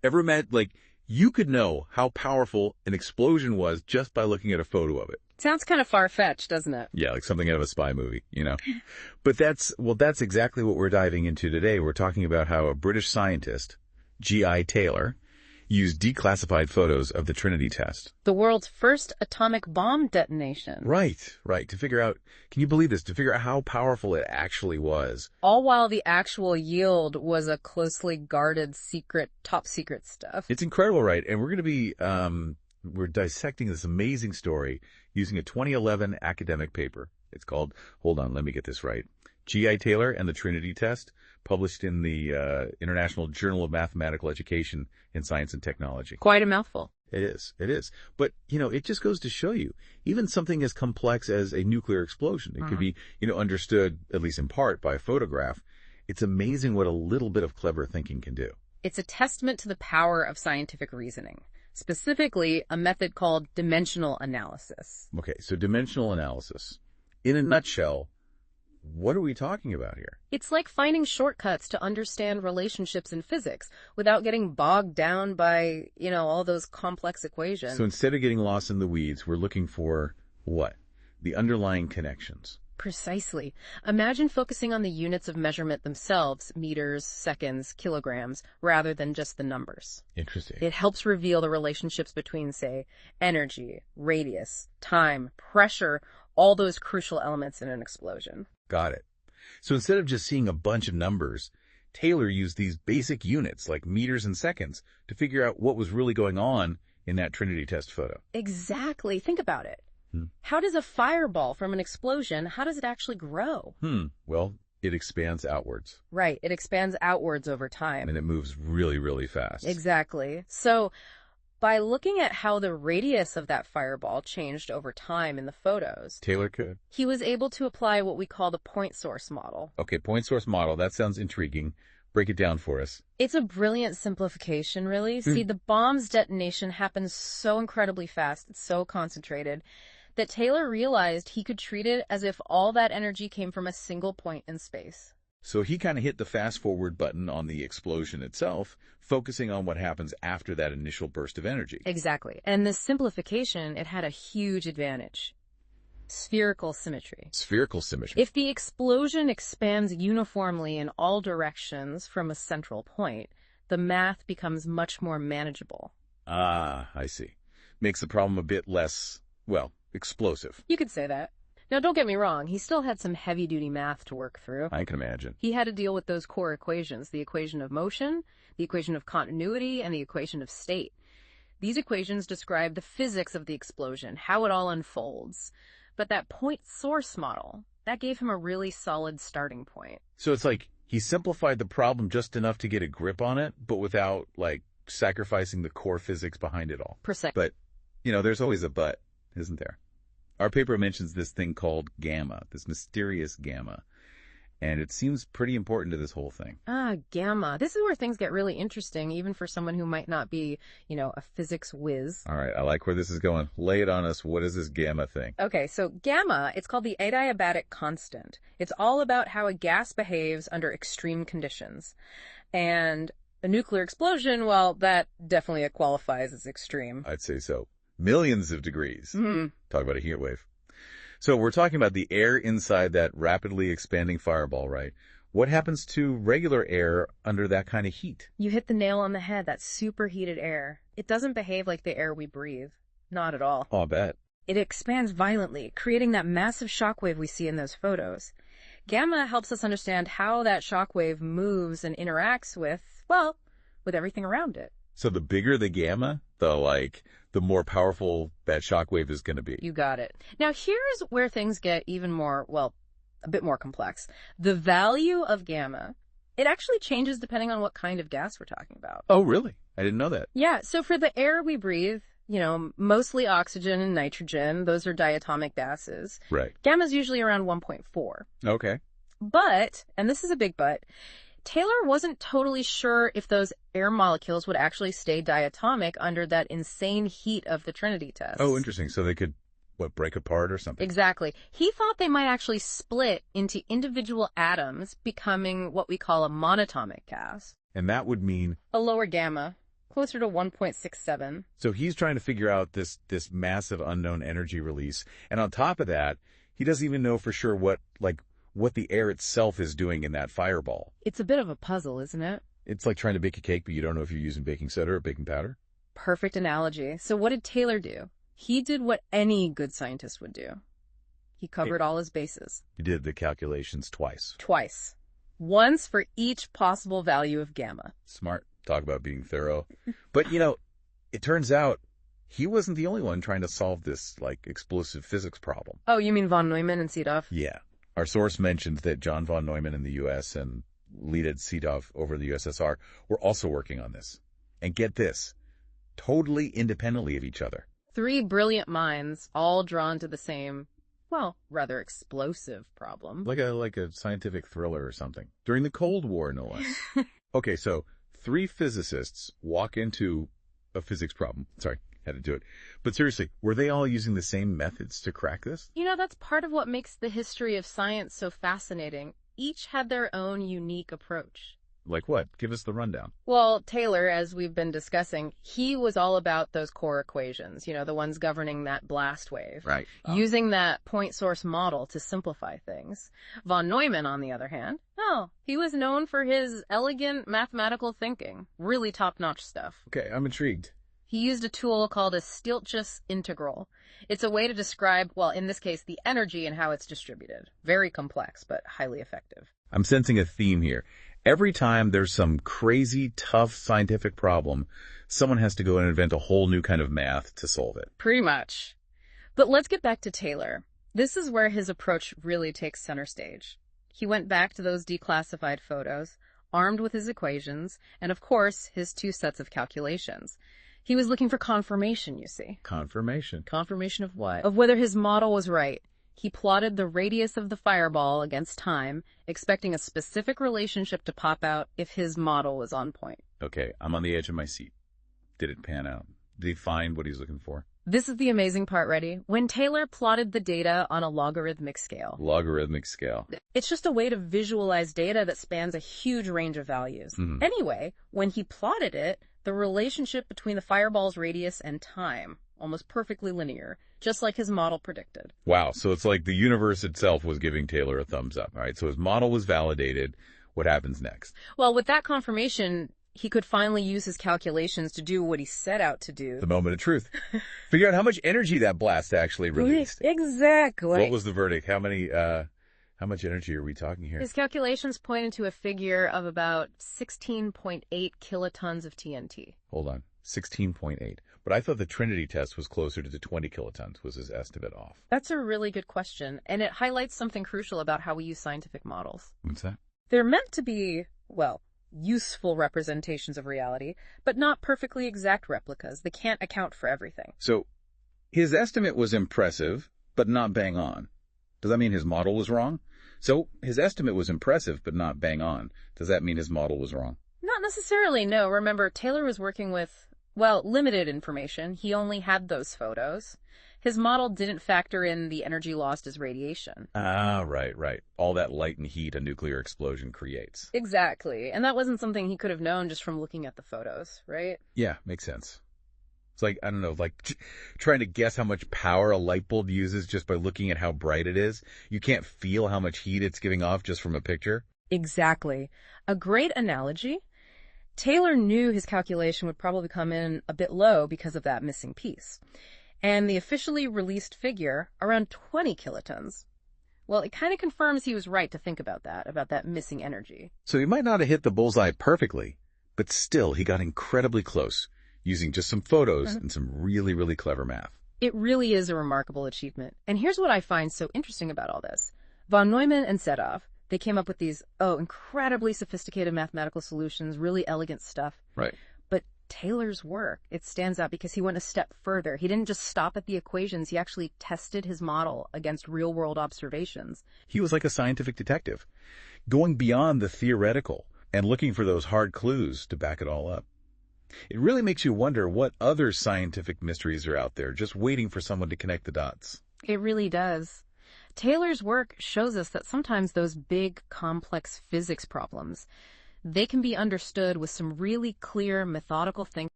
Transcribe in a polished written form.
Ever met, like, you could know how powerful an explosion was just by looking at a photo of it. Sounds kind of far-fetched, doesn't it? Yeah, like something out of a spy movie, you know? But that's exactly what we're diving into today. We're talking about how a British scientist, G.I. Taylor, used declassified photos of the Trinity test. The world's first atomic bomb detonation. Right. To figure out, can you believe this? To figure out how powerful it actually was. All while the actual yield was a closely guarded secret, top secret stuff. It's incredible, right? And we're going to be, we're dissecting this amazing story using a 2011 academic paper. It's called, hold on, let me get this right. G.I. Taylor and the Trinity Test, published in the International Journal of Mathematical Education in Science and Technology. Quite a mouthful. It is. But, it just goes to show you, even something as complex as a nuclear explosion, it could be, understood, at least in part, by a photograph. It's amazing what a little bit of clever thinking can do. It's a testament to the power of scientific reasoning, specifically a method called dimensional analysis. Okay, so dimensional analysis. In a nutshell, what are we talking about here? It's like finding shortcuts to understand relationships in physics without getting bogged down by, all those complex equations. So instead of getting lost in the weeds, we're looking for what? The underlying connections. Precisely. Imagine focusing on the units of measurement themselves, meters, seconds, kilograms, rather than just the numbers. Interesting. It helps reveal the relationships between, say, energy, radius, time, pressure, all those crucial elements in an explosion. Got it. So instead of just seeing a bunch of numbers, Taylor used these basic units like meters and seconds to figure out what was really going on in that Trinity test photo. Exactly. Think about it. How does a fireball from an explosion, how does it actually grow? Well, it expands outwards. Right. It expands outwards over time. And it moves really, really fast. Exactly. So by looking at how the radius of that fireball changed over time in the photos, Taylor could. He was able to apply what we call the point source model. Okay, point source model. That sounds intriguing. Break it down for us. It's a brilliant simplification, really. See, the bomb's detonation happens so incredibly fast, it's so concentrated, that Taylor realized he could treat it as if all that energy came from a single point in space. So he kind of hit the fast-forward button on the explosion itself, focusing on what happens after that initial burst of energy. Exactly. And this simplification, it had a huge advantage. Spherical symmetry. Spherical symmetry. If the explosion expands uniformly in all directions from a central point, the math becomes much more manageable. Ah, I see. Makes the problem a bit less, explosive. You could say that. Now, don't get me wrong, he still had some heavy-duty math to work through. I can imagine. He had to deal with those core equations, the equation of motion, the equation of continuity, and the equation of state. These equations describe the physics of the explosion, how it all unfolds. But that point source model, that gave him a really solid starting point. So it's like he simplified the problem just enough to get a grip on it, but without, sacrificing the core physics behind it all. Precisely. But, there's always a but, isn't there? Our paper mentions this thing called gamma, this mysterious gamma, and it seems pretty important to this whole thing. Gamma. This is where things get really interesting, even for someone who might not be, a physics whiz. All right, I like where this is going. Lay it on us. What is this gamma thing? Okay, so gamma, it's called the adiabatic constant. It's all about how a gas behaves under extreme conditions. And a nuclear explosion, well, that definitely qualifies as extreme. I'd say so. Millions of degrees. Talk about a heat wave. So we're talking about the air inside that rapidly expanding fireball, right? What happens to regular air under that kind of heat? You hit the nail on the head, that superheated air. It doesn't behave like the air we breathe. Not at all. Oh, I bet. It expands violently, creating that massive shockwave we see in those photos. Gamma helps us understand how that shockwave moves and interacts with everything around it. So the bigger the gamma, the more powerful that shockwave is going to be. You got it. Now, here's where things get even more, a bit more complex. The value of gamma, it actually changes depending on what kind of gas we're talking about. Oh, really? I didn't know that. Yeah, so for the air we breathe, mostly oxygen and nitrogen, those are diatomic gases. Right. Gamma's usually around 1.4. Okay. But, and this is a big but, Taylor wasn't totally sure if those air molecules would actually stay diatomic under that insane heat of the Trinity test. Oh, interesting. So they could, break apart or something? Exactly. He thought they might actually split into individual atoms, becoming what we call a monatomic gas. And that would mean? A lower gamma. Closer to 1.67. So he's trying to figure out this massive unknown energy release. And on top of that, he doesn't even know for sure what the air itself is doing in that fireball. It's a bit of a puzzle, isn't it? It's like trying to bake a cake, but you don't know if you're using baking soda or baking powder. Perfect analogy. So what did Taylor do? He did what any good scientist would do. He covered all his bases. He did the calculations twice. Twice. Once for each possible value of gamma. Smart. Talk about being thorough. But, it turns out he wasn't the only one trying to solve this, explosive physics problem. Oh, you mean von Neumann and Sedov? Yeah. Our source mentioned that John von Neumann in the U.S. and Leonid Sedov over the USSR were also working on this. And get this, totally independently of each other. 3 brilliant minds, all drawn to the same, well, rather explosive problem. Like a scientific thriller or something. During the Cold War, no less. Okay, so 3 physicists walk into a physics problem. Sorry, had to do it. But seriously, were they all using the same methods to crack this? That's part of what makes the history of science so fascinating. Each had their own unique approach. Like what? Give us the rundown. Well, Taylor, as we've been discussing, he was all about those core equations, the ones governing that blast wave. Right. Using that point source model to simplify things. Von Neumann, on the other hand, he was known for his elegant mathematical thinking. Really top-notch stuff. Okay, I'm intrigued. He used a tool called a Stieltjes integral. It's a way to describe, well, in this case, the energy and how it's distributed. Very complex, but highly effective. I'm sensing a theme here. Every time there's some crazy, tough scientific problem, someone has to go and invent a whole new kind of math to solve it. Pretty much. But let's get back to Taylor. This is where his approach really takes center stage. He went back to those declassified photos, armed with his equations, and of course, his 2 sets of calculations. He was looking for confirmation, you see. Confirmation. Confirmation of what? Of whether his model was right. He plotted the radius of the fireball against time, expecting a specific relationship to pop out if his model was on point. Okay, I'm on the edge of my seat. Did it pan out? Did he find what he's looking for? This is the amazing part, ready? When Taylor plotted the data on a logarithmic scale. Logarithmic scale. It's just a way to visualize data that spans a huge range of values. Mm-hmm. Anyway, when he plotted it, the relationship between the fireball's radius and time, almost perfectly linear, just like his model predicted. Wow, so it's like the universe itself was giving Taylor a thumbs up. All right, so his model was validated. What happens next? Well, with that confirmation, he could finally use his calculations to do what he set out to do. The moment of truth. Figure out how much energy that blast actually released. Exactly. What was the verdict? How much energy are we talking here? His calculations pointed to a figure of about 16.8 kilotons of TNT. Hold on, 16.8. But I thought the Trinity test was closer to the 20 kilotons. Was his estimate off? That's a really good question, and it highlights something crucial about how we use scientific models. What's that? They're meant to be, well, useful representations of reality, but not perfectly exact replicas. They can't account for everything. So his estimate was impressive, but not bang on. Does that mean his model was wrong? So his estimate was impressive, but not bang on. Does that mean his model was wrong? Not necessarily, no. Remember, Taylor was working with, well, limited information. He only had those photos. His model didn't factor in the energy lost as radiation. Ah, right. All that light and heat a nuclear explosion creates. Exactly. And that wasn't something he could have known just from looking at the photos, right? Yeah, makes sense. It's like, I don't know, trying to guess how much power a light bulb uses just by looking at how bright it is. You can't feel how much heat it's giving off just from a picture. Exactly. A great analogy. Taylor knew his calculation would probably come in a bit low because of that missing piece. And the officially released figure, around 20 kilotons. Well, it kind of confirms he was right to think about that missing energy. So he might not have hit the bullseye perfectly, but still he got incredibly close, using just some photos and some really, really clever math. It really is a remarkable achievement. And here's what I find so interesting about all this. Von Neumann and Sedov, they came up with these, incredibly sophisticated mathematical solutions, really elegant stuff. Right. But Taylor's work, it stands out because he went a step further. He didn't just stop at the equations. He actually tested his model against real-world observations. He was like a scientific detective, going beyond the theoretical and looking for those hard clues to back it all up. It really makes you wonder what other scientific mysteries are out there, just waiting for someone to connect the dots. It really does. Taylor's work shows us that sometimes those big, complex physics problems, they can be understood with some really clear, methodical thinking.